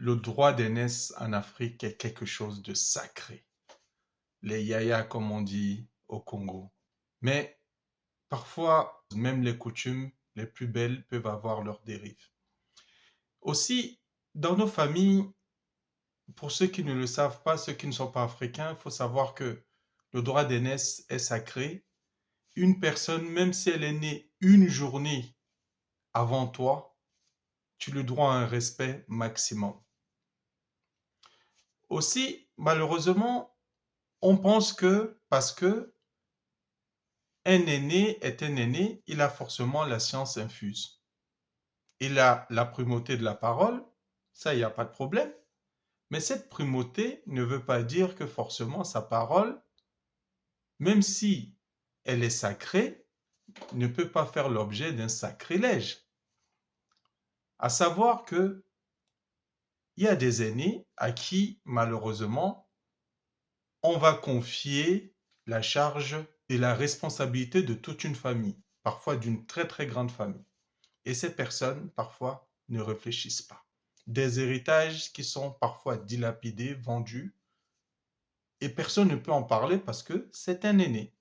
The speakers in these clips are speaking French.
Le droit d'aînesse en Afrique est quelque chose de sacré. Les yaya, comme on dit au Congo. Mais parfois, même les coutumes les plus belles peuvent avoir leurs dérives. Aussi, dans nos familles, pour ceux qui ne le savent pas, ceux qui ne sont pas africains, il faut savoir que le droit d'aînesse est sacré. Une personne, même si elle est née une journée avant toi, tu lui dois un respect maximum. Aussi, malheureusement, on pense que parce que un aîné est un aîné, il a forcément la science infuse. Il a la primauté de la parole, ça, il n'y a pas de problème. Mais cette primauté ne veut pas dire que forcément sa parole, même si elle est sacrée, ne peut pas faire l'objet d'un sacrilège. À savoir que il y a des aînés à qui, malheureusement, on va confier la charge et la responsabilité de toute une famille, parfois d'une très très grande famille. Et ces personnes, parfois, ne réfléchissent pas. Des héritages qui sont parfois dilapidés, vendus, et personne ne peut en parler parce que c'est un aîné.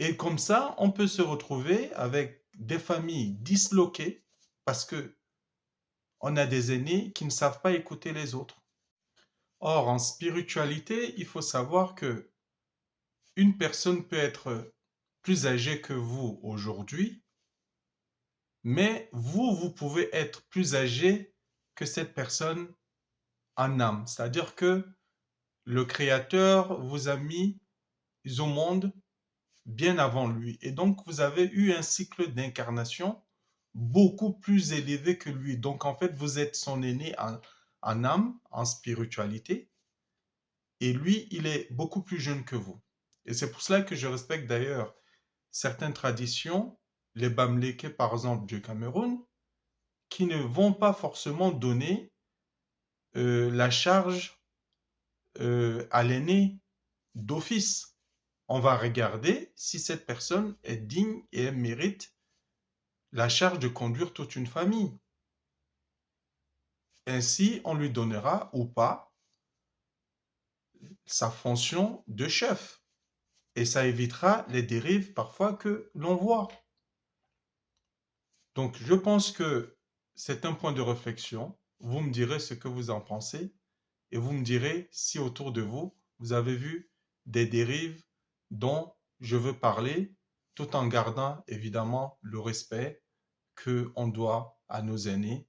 Et comme ça, on peut se retrouver avec des familles disloquées parce que on a des aînés qui ne savent pas écouter les autres. Or, en spiritualité, il faut savoir que une personne peut être plus âgée que vous aujourd'hui, mais vous pouvez être plus âgé que cette personne en âme. C'est-à-dire que le Créateur vous a mis au monde bien avant lui. Et donc, vous avez eu un cycle d'incarnation beaucoup plus élevé que lui. Donc, en fait, vous êtes son aîné en âme, en spiritualité. Et lui, il est beaucoup plus jeune que vous. Et c'est pour cela que je respecte d'ailleurs certaines traditions, les Bamileke par exemple du Cameroun, qui ne vont pas forcément donner la charge à l'aîné d'office. On va regarder si cette personne est digne et elle mérite la charge de conduire toute une famille. Ainsi, on lui donnera ou pas sa fonction de chef. Et ça évitera les dérives parfois que l'on voit. Donc, je pense que c'est un point de réflexion. Vous me direz ce que vous en pensez et vous me direz si autour de vous, vous avez vu des dérives dont je veux parler, tout en gardant évidemment le respect que on doit à nos aînés